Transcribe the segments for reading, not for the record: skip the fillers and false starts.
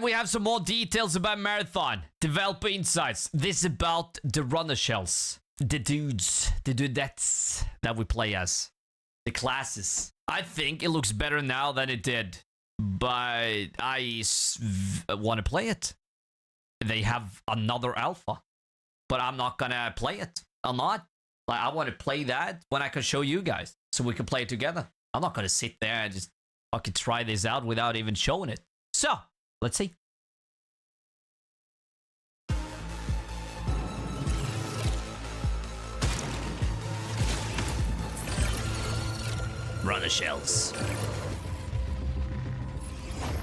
We have some more details about Marathon. Developer insights. This is about the runner shells. The dudes, the dudettes that we play as. The classes. I think it looks better now than it did. But I want to play it. They have another alpha. But I'm not gonna play it. I'm not. Like, I want to play that when I can show you guys. So we can play it together. I'm not gonna sit there and just fucking try this out without even showing it. So, let's see. Runner shells.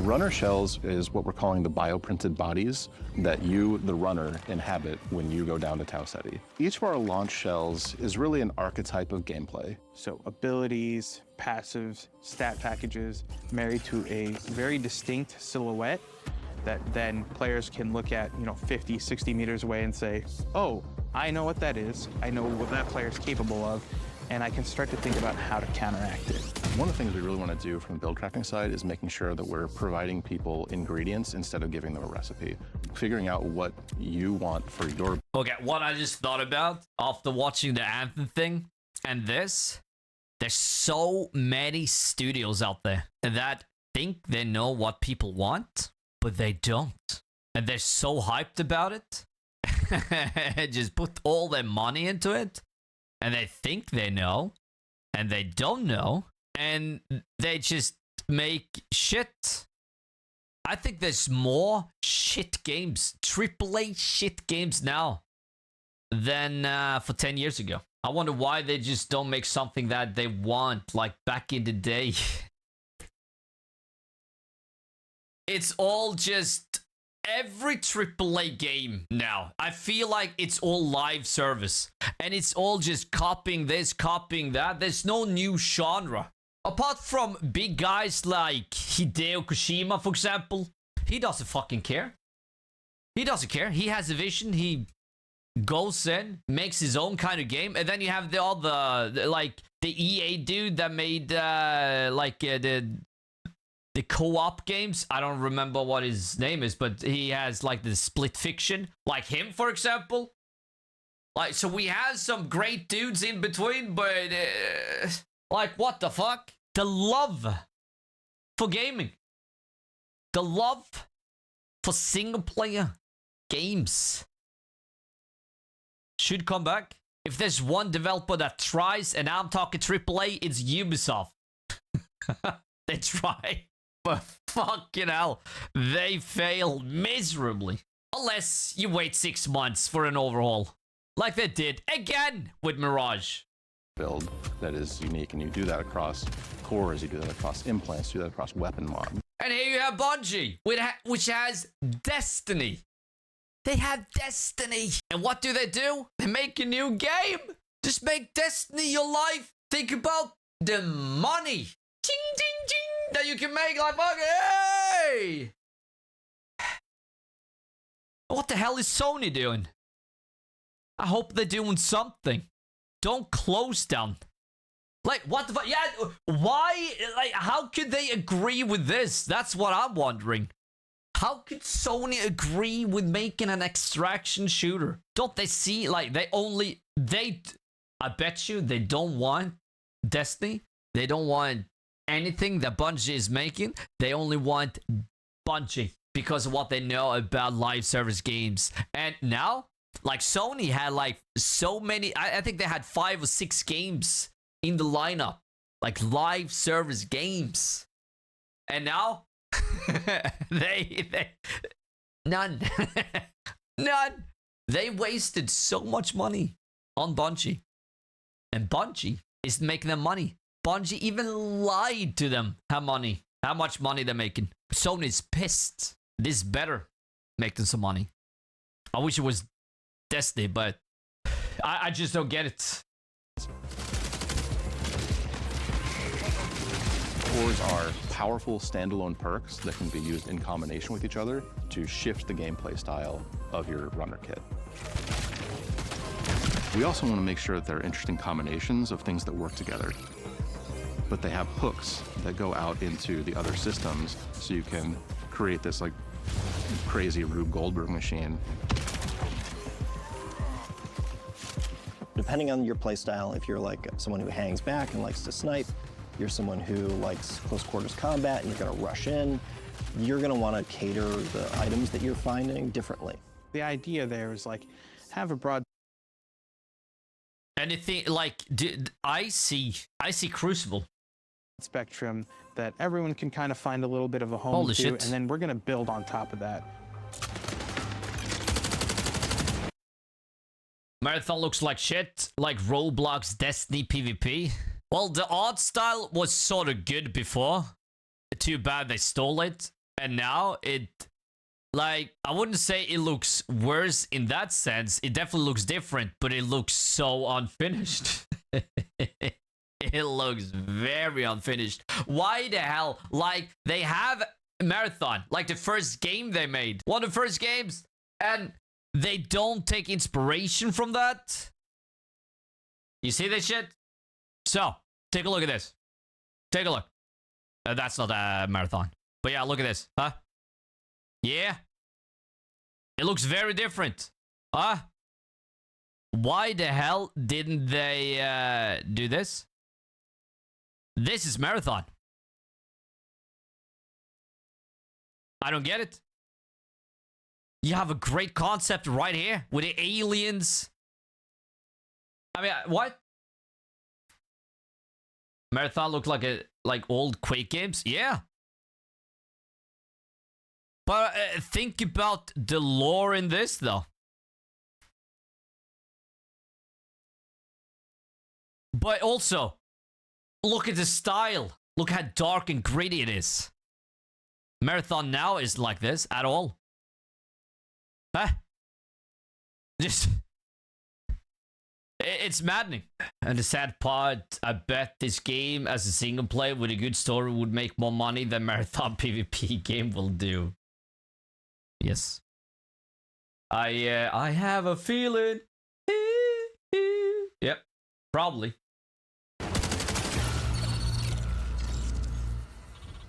Runner shells is what we're calling the bioprinted bodies that you, the runner, inhabit when you go down to Tau Ceti. Each of our launch shells is really an archetype of gameplay. So abilities, passives, stat packages married to a very distinct silhouette that then players can look at, 50, 60 meters away and say, oh, I know what that is. I know what that player is capable of. And I can start to think about how to counteract it. One of the things we really want to do from the build crafting side is making sure that we're providing people ingredients instead of giving them a recipe. Figuring out what you want for your... Okay, what I just thought about after watching the Anthem thing and this, there's so many studios out there that think they know what people want, but they don't. And they're so hyped about it. Just put all their money into it. And they think they know, and they don't know, and they just make shit. I think there's more shit games, AAA shit games now than for 10 years ago. I wonder why they just don't make something that they want, like back in the day. It's all just... Every AAA game now, I feel like it's all live service. And it's all just copying this, copying that. There's no new genre. Apart from big guys like Hideo Kojima, for example. He doesn't fucking care. He doesn't care. He has a vision. He goes in, makes his own kind of game. And then you have the other, like, the EA dude that made, the co-op games. I don't remember what his name is, but he has like the split fiction, like him, for example. Like, so we have some great dudes in between, but like, what the fuck? The love for gaming, the love for single player games should come back. If there's one developer that tries, and I'm talking AAA, it's Ubisoft. They try. But fucking hell, they fail miserably. Unless you wait 6 months for an overhaul. Like they did again with Mirage. Build that is unique, and you do that across cores, you do that across implants, you do that across weapon mod. And here you have Bungie, which has Destiny. They have Destiny. And what do? They make a new game. Just make Destiny your life. Think about the money. Ching, ching, ching. That you can make, like, fuck, hey! What the hell is Sony doing? I hope they're doing something. Don't close down. Like, what the fuck? Yeah, why? Like, how could they agree with this? That's what I'm wondering. How could Sony agree with making an extraction shooter? Don't they see, like, I bet you they don't want Destiny. They don't want anything that Bungie is making. They only want Bungie because of what they know about live service games. And now, like, Sony had like so many, I think they had 5 or 6 games in the lineup, like live service games. And now they none. None. They wasted so much money on Bungie, and Bungie is making them money. Bungie even lied to them how much money they're making. Sony's pissed. This better make them some money. I wish it was Destiny, but I just don't get it. Cores are powerful standalone perks that can be used in combination with each other to shift the gameplay style of your runner kit. We also want to make sure that there are interesting combinations of things that work together, but they have hooks that go out into the other systems, so you can create this like crazy Rube Goldberg machine. Depending on your playstyle, if you're like someone who hangs back and likes to snipe, you're someone who likes close quarters combat and you're gonna rush in, you're gonna wanna cater the items that you're finding differently. The idea there is like, have a broad Anything like, I see Crucible. spectrum that everyone can kind of find a little bit of a home Holy to, shit. and then we're gonna build on top of that. Marathon looks like shit, like Roblox Destiny PvP. Well, the art style was sort of good before. Too bad they stole it. And now it, like, I wouldn't say it looks worse in that sense. It definitely looks different, but it looks so unfinished. It looks very unfinished. Why the hell? Like, they have Marathon, like the first game they made. One of the first games. And they don't take inspiration from that. You see this shit? So, take a look at this. Take a look. That's not a Marathon. But yeah, look at this. Huh? Yeah. It looks very different. Huh? Why the hell didn't they do this? This is Marathon. I don't get it. You have a great concept right here with the aliens. I mean, what? Marathon look like old Quake games? Yeah. But think about the lore in this, though. But also, look at the style. Look how dark and gritty it is. Marathon now is like this at all. Huh? Just... It's maddening. And the sad part, I bet this game as a single player with a good story would make more money than Marathon PvP game will do. Yes. I have a feeling. Yep. Probably.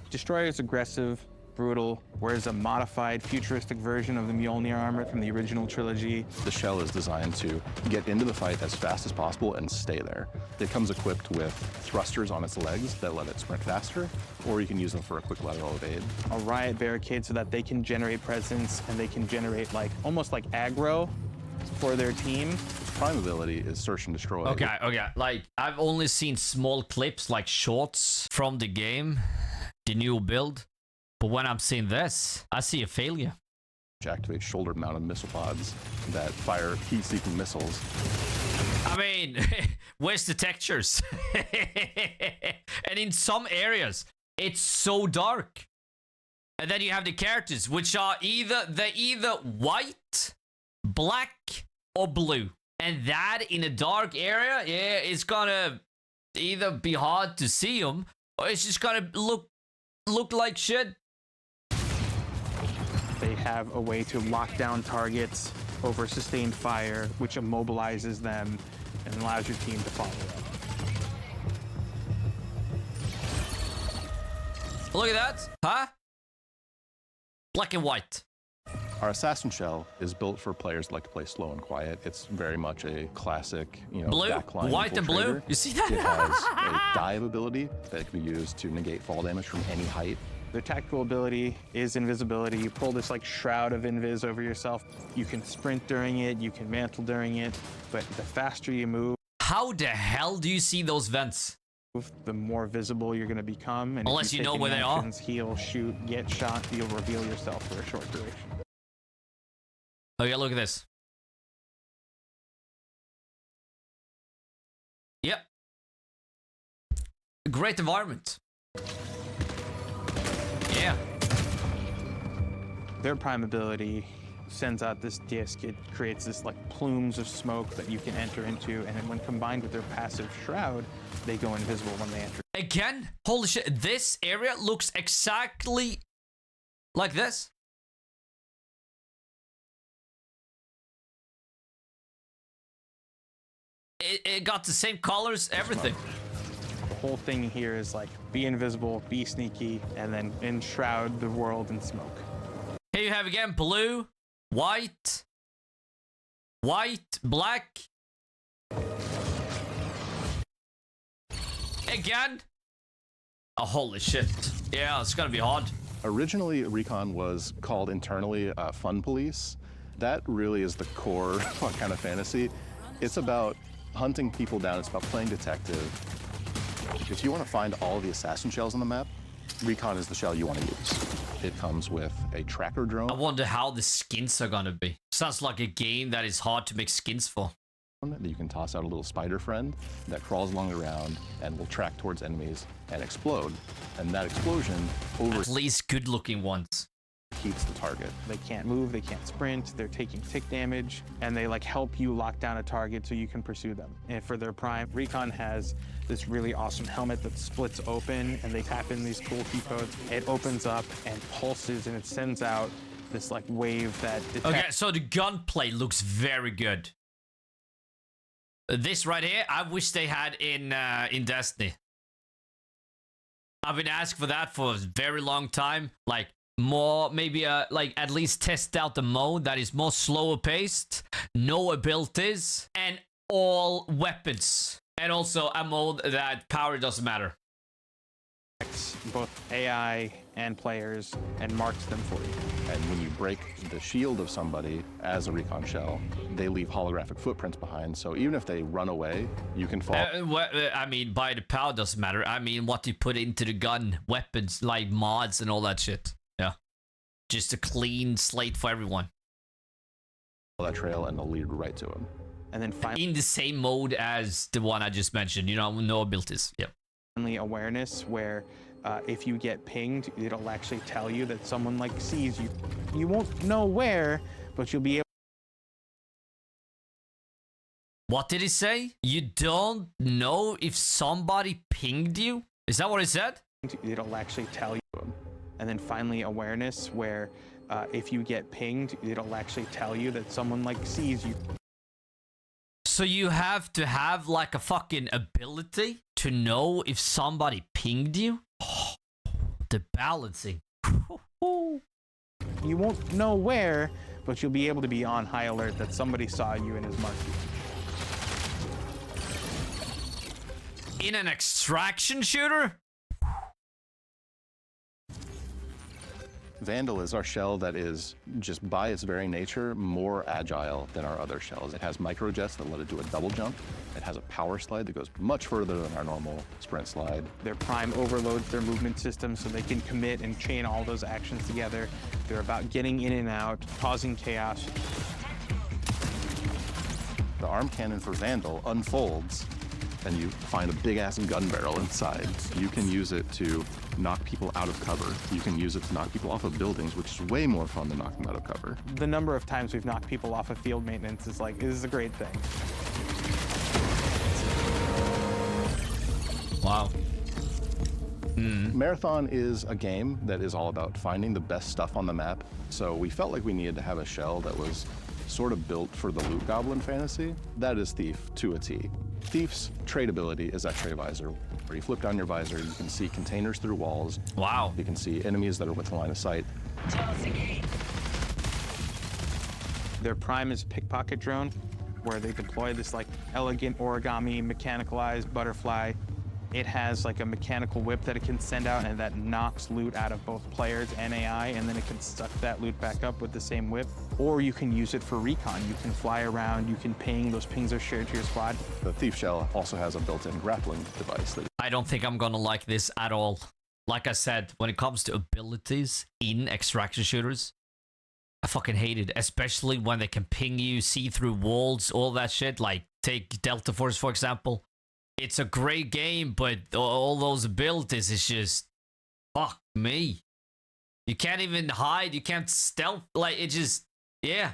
Destroyer is aggressive, brutal, wears a modified, futuristic version of the Mjolnir armor from the original trilogy. The shell is designed to get into the fight as fast as possible and stay there. It comes equipped with thrusters on its legs that let it sprint faster, or you can use them for a quick lateral evade. A riot barricade so that they can generate presence and they can generate like almost like aggro for their team. Prime ability is search and destroy. Okay. Like, I've only seen small clips, like shorts from the game, the new build. But when I'm seeing this, I see a failure. Which activates shoulder-mounted missile pods that fire heat-seeking missiles. I mean, where's the textures? And in some areas, it's so dark. And then you have the characters, which are either white, black, or blue. And that in a dark area, yeah, it's gonna either be hard to see them, or it's just gonna look like shit. They have a way to lock down targets over sustained fire, which immobilizes them and allows your team to follow up. Look at that, huh? Black and white. Our assassin shell is built for players that like to play slow and quiet. It's very much a classic, Blue, backline white and blue. infiltrator. You see that? It has a dive ability that can be used to negate fall damage from any height. Their tactical ability is invisibility. You pull this like shroud of invis over yourself. You can sprint during it, you can mantle during it, but the faster you move, How the hell do you see those vents? the more visible you're gonna become. And Unless if you you know take where any they are. actions, heal, shoot, get shot, you'll reveal yourself for a short duration. Okay, look at this. Yep. Great environment. Yeah. Their prime ability sends out this disc. It creates this like plumes of smoke that you can enter into, and then when combined with their passive shroud, they go invisible when they enter. Again, holy shit, this area looks exactly like this. It got the same colors, everything. The whole thing here is like be invisible, be sneaky, and then enshroud the world in smoke. Here you have again blue, white, white, black. Again. Oh, holy shit. Yeah, it's gonna be hard. Originally, Recon was called internally Fun Police. That really is the core kind of fantasy. It's about hunting people down. It's about playing detective. If you want to find all the assassin shells on the map, Recon is the shell you want to use. It comes with a tracker drone I wonder how the skins are gonna be. Sounds like a game that is hard to make skins for. that you can toss out a little spider friend that crawls along the ground and will track towards enemies and explode. And that explosion At least good looking ones. overheats the target. They can't move, they can't sprint, they're taking tick damage, and they like help you lock down a target so you can pursue them. And for their prime, Recon has this really awesome helmet that splits open and they tap in these cool key codes. It opens up and pulses and it sends out this like wave that detects. Okay, so the gunplay looks very good. This right here, I wish they had in Destiny. I've been asking for that for a very long time. Like more, maybe like at least test out the mode that is more slower paced, no abilities, and all weapons. And also a mode that power doesn't matter. Both AI and players and marks them for you. And when you break the shield of somebody as a Recon shell, they leave holographic footprints behind. So even if they run away, you can fall. I mean, by the power doesn't matter. I mean, what you put into the gun, weapons, like mods and all that shit. Yeah. Just a clean slate for everyone. That trail and they'll lead right to him. And then In the same mode as the one I just mentioned, you know, no abilities. Yep. finally awareness where if you get pinged, it'll actually tell you that someone like sees you. You won't know where, but you'll be able. What did he say? You don't know if somebody pinged you? Is that what he said? It'll actually tell you. And then finally awareness where if you get pinged, it'll actually tell you that someone like sees you. So you have to have like a fucking ability to know if somebody pinged you? Oh, the balancing. You won't know where, but you'll be able to be on high alert that somebody saw you and has marked you. In an extraction shooter? Vandal is our shell that is, just by its very nature, more agile than our other shells. It has microjets that let it do a double jump. It has a power slide that goes much further than our normal sprint slide. Their prime overloads their movement system so they can commit and chain all those actions together. They're about getting in and out, causing chaos. The arm cannon for Vandal unfolds and you find a big-ass gun barrel inside. You can use it to knock people out of cover. You can use it to knock people off of buildings, which is way more fun than knocking them out of cover. The number of times we've knocked people off of field maintenance is like, this is a great thing. Wow. Marathon is a game that is all about finding the best stuff on the map. So we felt like we needed to have a shell that was sort of built for the loot goblin fantasy. That is Thief to a T. Thief's trade ability is X-ray visor, where you flip down your visor, you can see containers through walls. Wow. You can see enemies that are within line of sight. Their prime is pickpocket drone, where they deploy this like elegant origami mechanicalized butterfly. It has like a mechanical whip that it can send out and that knocks loot out of both players and AI, and then it can suck that loot back up with the same whip. Or you can use it for recon. You can fly around, you can ping, those pings are shared to your squad. The Thief shell also has a built-in grappling device that I don't think I'm gonna like this at all. Like I said, when it comes to abilities in extraction shooters, I fucking hate it. Especially when they can ping you, see through walls, all that shit. Like, take Delta Force, for example. It's a great game, but all those abilities is just... Fuck me. You can't even hide, you can't stealth. Like, it just... Yeah.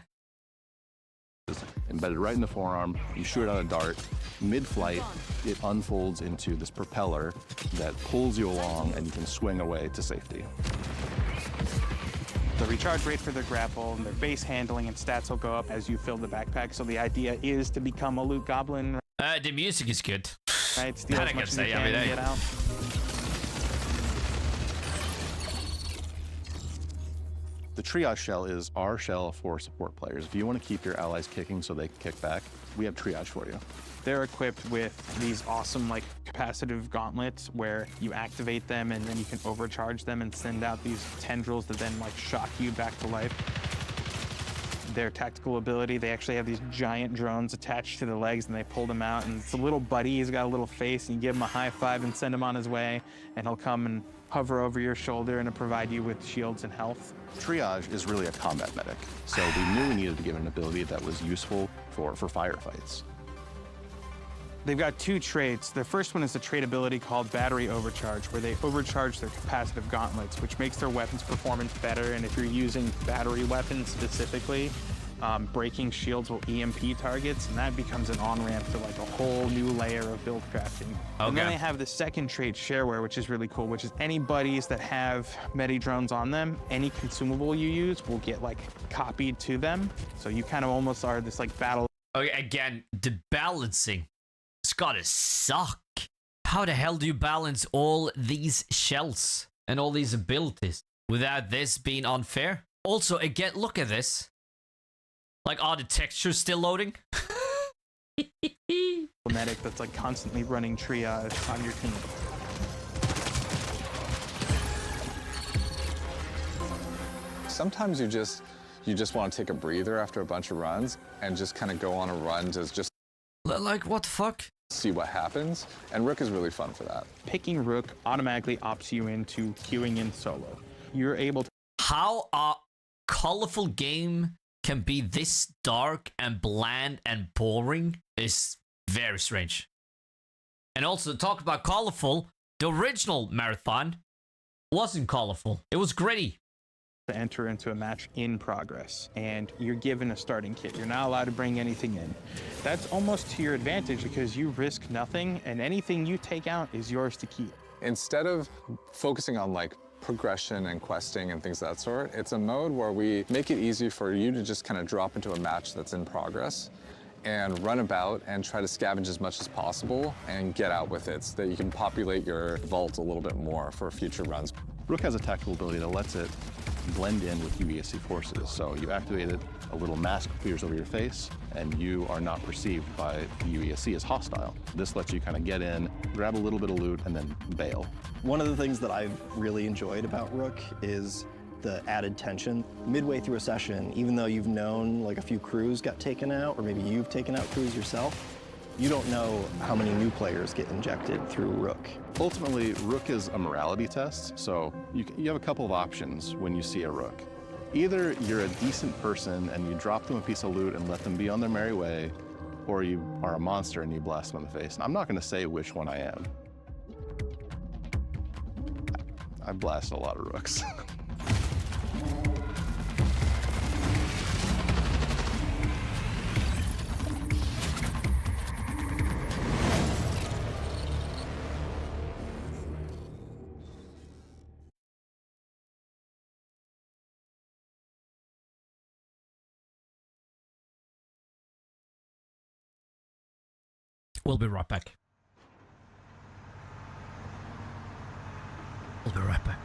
is embedded right in the forearm. You shoot out a dart. Mid-flight, it unfolds into this propeller that pulls you along and you can swing away to safety. The recharge rate for their grapple and their base handling and stats will go up as you fill the backpack. So the idea is to become a loot goblin. The music is good. Right, steal That as I much can as say, you I can mean, and hey. get out. The Triage shell is our shell for support players. If you want to keep your allies kicking so they can kick back, we have Triage for you. They're equipped with these awesome like capacitive gauntlets where you activate them and then you can overcharge them and send out these tendrils that then like shock you back to life. Their tactical ability, they actually have these giant drones attached to the legs and they pull them out, and it's a little buddy, he's got a little face, and you give him a high five and send him on his way, and he'll come and hover over your shoulder and provide you with shields and health. Triage is really a combat medic, so we knew we needed to give it an ability that was useful for firefights. They've got two traits. The first one is a trait ability called Battery Overcharge, where they overcharge their capacitive gauntlets, which makes their weapons performance better. And if you're using battery weapons specifically, breaking shields will EMP targets, and that becomes an on-ramp to like a whole new layer of build crafting. Okay. And then they have the second trait, Shareware, which is really cool, which is any buddies that have medi drones on them, any consumable you use will get like copied to them. So you kind of almost are this like battle. Okay, again, the balancing. It's gotta suck. How the hell do you balance all these shells and all these abilities without this being unfair? Also, again, look at this. Like, are the textures still loading? Medic that's like constantly running triage on your team. Sometimes you just want to take a breather after a bunch of runs and just kind of go on a run to just Like, what the fuck? see what happens, and Rook is really fun for that. Picking Rook automatically opts you into queuing in solo. You're able to... How a colorful game can be this dark and bland and boring is very strange. And also, talk about colorful, the original Marathon wasn't colorful. It was gritty. to enter into a match in progress, and you're given a starting kit. You're not allowed to bring anything in. That's almost to your advantage because you risk nothing, and anything you take out is yours to keep. Instead of focusing on like progression and questing and things of that sort, it's a mode where we make it easy for you to just kind of drop into a match that's in progress and run about and try to scavenge as much as possible and get out with it so that you can populate your vault a little bit more for future runs. Rook has a tactical ability that lets it blend in with UESC forces. So you activate it, a little mask clears over your face, and you are not perceived by the UESC as hostile. This lets you kind of get in, grab a little bit of loot, and then bail. One of the things that I've really enjoyed about Rook is the added tension. Midway through a session, even though you've known like a few crews got taken out, or maybe you've taken out crews yourself, you don't know how many new players get injected through Rook. Ultimately, Rook is a morality test, so you have a couple of options when you see a Rook. Either you're a decent person and you drop them a piece of loot and let them be on their merry way, or you are a monster and you blast them in the face. And I'm not going to say which one I am. I blasted a lot of Rooks. We'll be right back. We'll be right back.